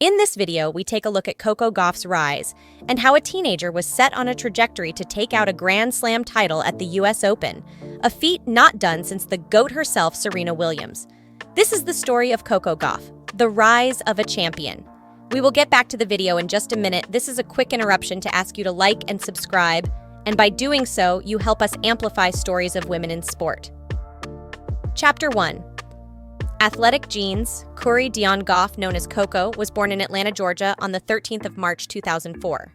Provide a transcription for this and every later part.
In this video, we take a look at Coco Gauff's rise and how a teenager was set on a trajectory to take out a Grand Slam title at the US Open, a feat not done since the GOAT herself, Serena Williams. This is the story of Coco Gauff, the rise of a champion. We will get back to the video in just a minute. This is a quick interruption to ask you to like and subscribe, and by doing so, you help us amplify stories of women in sport. Chapter 1. Athletic genes. Coco Gauff, known as Coco, was born in Atlanta, Georgia on the 13th of March 2004.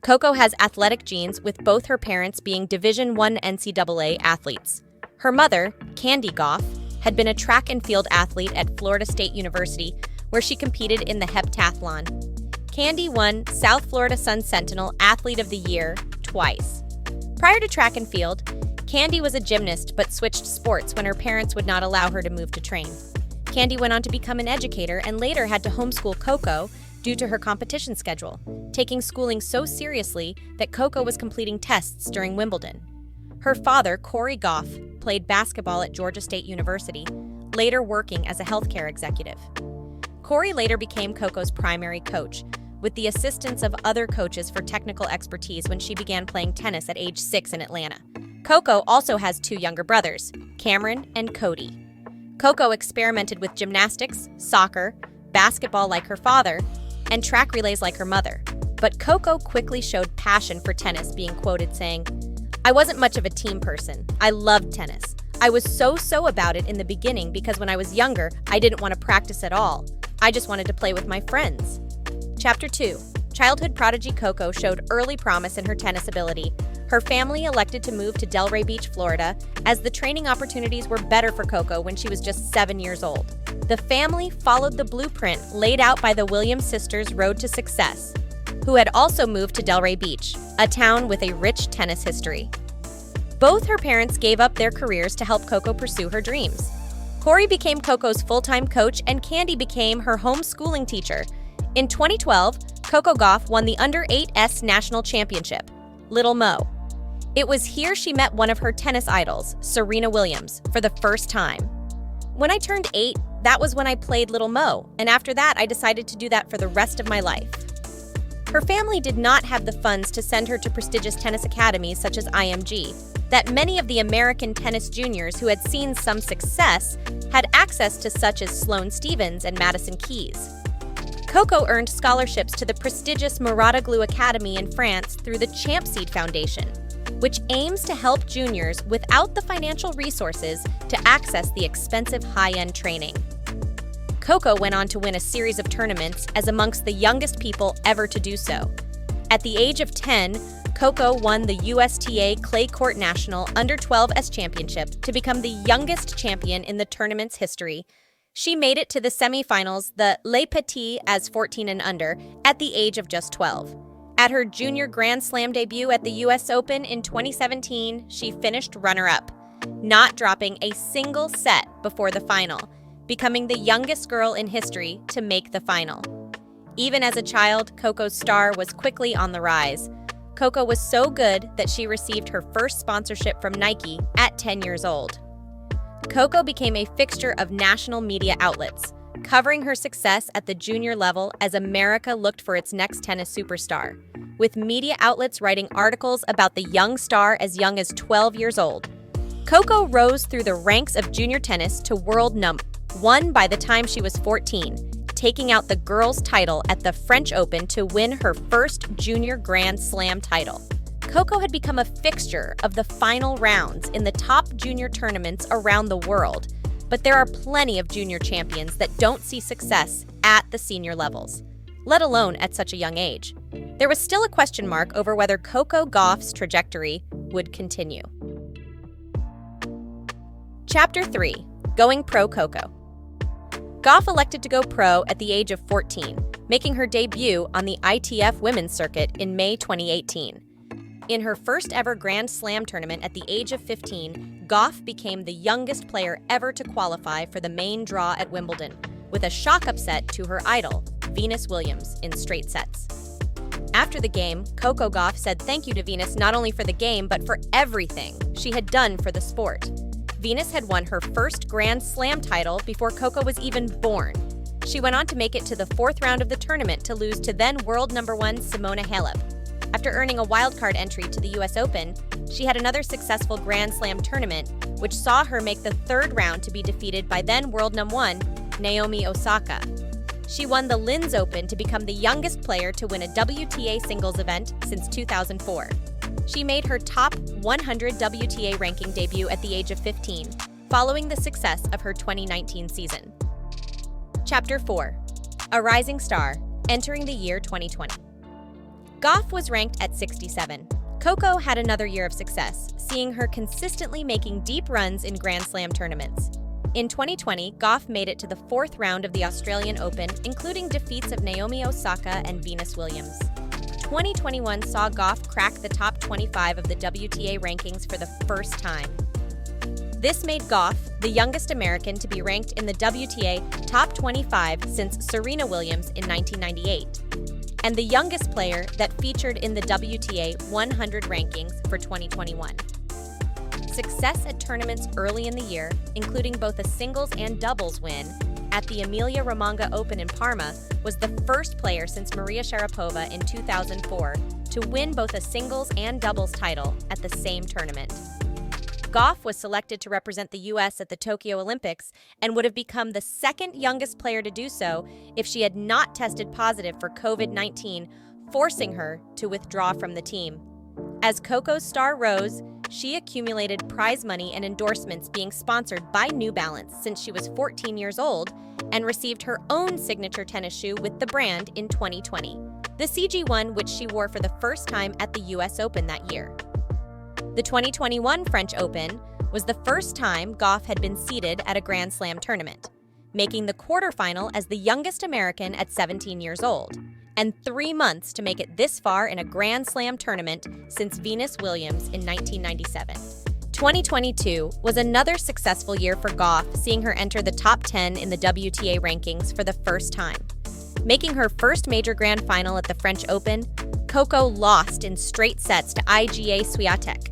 Coco has athletic genes, with both her parents being Division I NCAA athletes. Her mother, Candy Gauff, had been a track and field athlete at Florida State University, where she competed in the heptathlon. Candy won South Florida Sun Sentinel Athlete of the Year twice. Prior to track and field, Candy was a gymnast but switched sports when her parents would not allow her to move to train. Candy went on to become an educator and later had to homeschool Coco due to her competition schedule, taking schooling so seriously that Coco was completing tests during Wimbledon. Her father, Coco Gauff, played basketball at Georgia State University, later working as a healthcare executive. Coco later became Coco's primary coach, with the assistance of other coaches for technical expertise when she began playing tennis at age 6 in Atlanta. Coco also has two younger brothers, Cameron and Cody. Coco experimented with gymnastics, soccer, basketball like her father, and track relays like her mother. But Coco quickly showed passion for tennis, being quoted saying, "I wasn't much of a team person. I loved tennis. I was so about it in the beginning because when I was younger, I didn't want to practice at all. I just wanted to play with my friends." Chapter 2. Childhood prodigy Coco showed early promise in her tennis ability. Her family elected to move to Delray Beach, Florida, as the training opportunities were better for Coco when she was just 7 years old. The family followed the blueprint laid out by the Williams sisters' road to success, who had also moved to Delray Beach, a town with a rich tennis history. Both her parents gave up their careers to help Coco pursue her dreams. Coco became Coco's full-time coach and Candy became her homeschooling teacher. In 2012, Coco Gauff won the Under-8S National Championship, Little Mo. It was here she met one of her tennis idols, Serena Williams, for the first time. "When I turned 8, that was when I played Little Mo, and after that I decided to do that for the rest of my life." Her family did not have the funds to send her to prestigious tennis academies such as IMG, that many of the American tennis juniors who had seen some success had access to, such as Sloane Stephens and Madison Keys. Coco earned scholarships to the prestigious Muradaglou Academy in France through the Champseed Foundation, which aims to help juniors without the financial resources to access the expensive high-end training. Coco went on to win a series of tournaments as amongst the youngest people ever to do so. At the age of 10, Coco won the USTA Clay Court National Under-12S Championship to become the youngest champion in the tournament's history. She made it to the semifinals, the Les Petits as 14 and under, at the age of just 12. At her junior Grand Slam debut at the US Open in 2017, she finished runner-up, not dropping a single set before the final, becoming the youngest girl in history to make the final. Even as a child, Coco's star was quickly on the rise. Coco was so good that she received her first sponsorship from Nike at 10 years old. Coco became a fixture of national media outlets, covering her success at the junior level as America looked for its next tennis superstar, with media outlets writing articles about the young star as young as 12 years old. Coco rose through the ranks of junior tennis to world #1 by the time she was 14, taking out the girls' title at the French Open to win her first junior Grand Slam title. Coco had become a fixture of the final rounds in the top junior tournaments around the world, but there are plenty of junior champions that don't see success at the senior levels, let alone at such a young age. There was still a question mark over whether Coco Gauff's trajectory would continue. Chapter 3. Going Pro Coco. Gauff elected to go pro at the age of 14, making her debut on the ITF Women's Circuit in May 2018. In her first ever Grand Slam tournament at the age of 15, Gauff became the youngest player ever to qualify for the main draw at Wimbledon, with a shock upset to her idol, Venus Williams, in straight sets. After the game, Coco Gauff said thank you to Venus not only for the game, but for everything she had done for the sport. Venus had won her first Grand Slam title before Coco was even born. She went on to make it to the fourth round of the tournament to lose to then world number 1 Simona Halep. After earning a wildcard entry to the US Open, she had another successful Grand Slam tournament, which saw her make the third round to be defeated by then world number 1 Naomi Osaka. She won the Linz Open to become the youngest player to win a WTA singles event since 2004. She made her top 100 WTA ranking debut at the age of 15, following the success of her 2019 season. Chapter 4. A Rising Star, Entering the Year 2020. Gauff was ranked at 67. Coco had another year of success, seeing her consistently making deep runs in Grand Slam tournaments. In 2020, Gauff made it to the fourth round of the Australian Open, including defeats of Naomi Osaka and Venus Williams. 2021 saw Gauff crack the top 25 of the WTA rankings for the first time. This made Gauff the youngest American to be ranked in the WTA top 25 since Serena Williams in 1998, and the youngest player that featured in the WTA 100 rankings for 2021. Success at tournaments early in the year, including both a singles and doubles win at the Emilia-Romagna Open in Parma, was the first player since Maria Sharapova in 2004 to win both a singles and doubles title at the same tournament. Gauff was selected to represent the U.S. at the Tokyo Olympics and would have become the second youngest player to do so if she had not tested positive for COVID-19, forcing her to withdraw from the team. As Coco's star rose, she accumulated prize money and endorsements being sponsored by New Balance since she was 14 years old and received her own signature tennis shoe with the brand in 2020, the CG1, which she wore for the first time at the U.S. Open that year. The 2021 French Open was the first time Gauff had been seeded at a Grand Slam tournament, making the quarterfinal as the youngest American at 17 years old, and 3 months to make it this far in a Grand Slam tournament since Venus Williams in 1997. 2022 was another successful year for Gauff, seeing her enter the top 10 in the WTA rankings for the first time. Making her first major grand final at the French Open, Coco lost in straight sets to Iga Swiatek.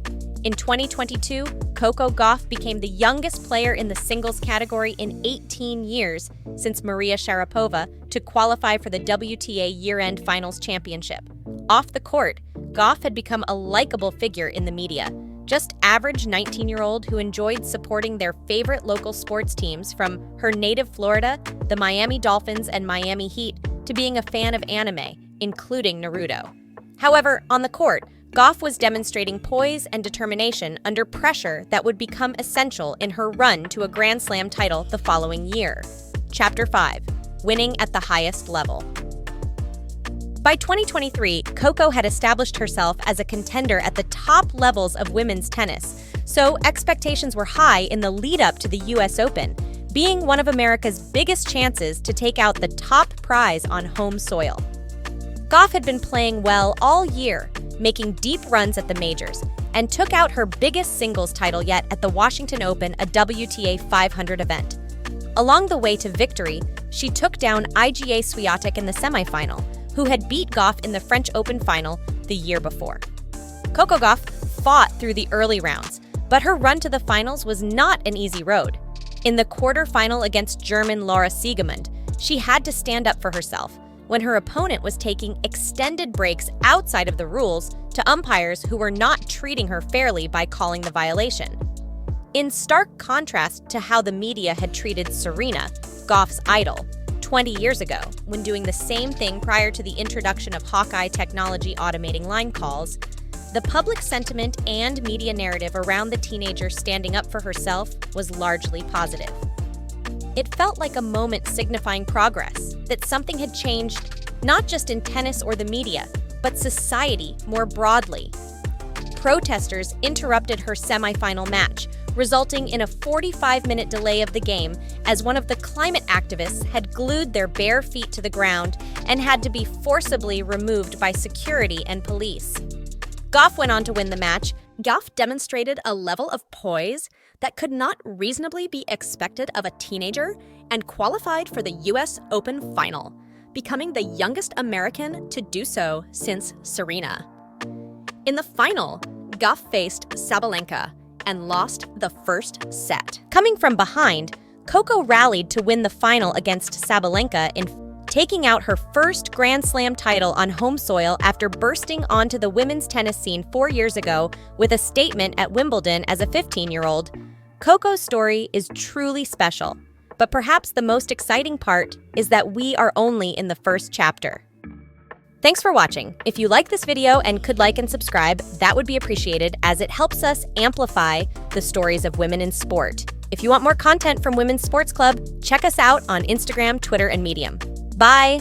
In 2022, Coco Gauff became the youngest player in the singles category in 18 years since Maria Sharapova to qualify for the WTA year-end finals championship. Off the court, Gauff had become a likable figure in the media, just average 19-year-old who enjoyed supporting their favorite local sports teams, from her native Florida, the Miami Dolphins and Miami Heat, to being a fan of anime, including Naruto. However, on the court, Gauff was demonstrating poise and determination under pressure that would become essential in her run to a Grand Slam title the following year. Chapter 5. Winning at the highest level. By 2023, Coco had established herself as a contender at the top levels of women's tennis, so expectations were high in the lead-up to the US Open, being one of America's biggest chances to take out the top prize on home soil. Gauff had been playing well all year, making deep runs at the majors, and took out her biggest singles title yet at the Washington Open, a WTA 500 event. Along the way to victory, she took down Iga Swiatek in the semifinal, who had beat Gauff in the French Open final the year before. Coco Gauff fought through the early rounds, but her run to the finals was not an easy road. In the quarterfinal against German Laura Siegemund, she had to stand up for herself when her opponent was taking extended breaks outside of the rules to umpires who were not treating her fairly by calling the violation. In stark contrast to how the media had treated Serena, Gauff's idol, 20 years ago, when doing the same thing prior to the introduction of Hawkeye technology automating line calls, the public sentiment and media narrative around the teenager standing up for herself was largely positive. It felt like a moment signifying progress, that something had changed, not just in tennis or the media, but society more broadly. Protesters interrupted her semifinal match, resulting in a 45-minute delay of the game as one of the climate activists had glued their bare feet to the ground and had to be forcibly removed by security and police. Gauff went on to win the match. Gauff demonstrated a level of poise that could not reasonably be expected of a teenager and qualified for the US Open final, becoming the youngest American to do so since Serena. In the final, Gauff faced Sabalenka and lost the first set. Coming from behind, Coco rallied to win the final against Sabalenka in taking out her first Grand Slam title on home soil after bursting onto the women's tennis scene 4 years ago with a statement at Wimbledon as a 15-year-old. Coco's story is truly special, but perhaps the most exciting part is that we are only in the first chapter. Thanks for watching. If you like this video and could like and subscribe, that would be appreciated as it helps us amplify the stories of women in sport. If you want more content from Women's Sports Club, check us out on Instagram, Twitter, and Medium. Bye!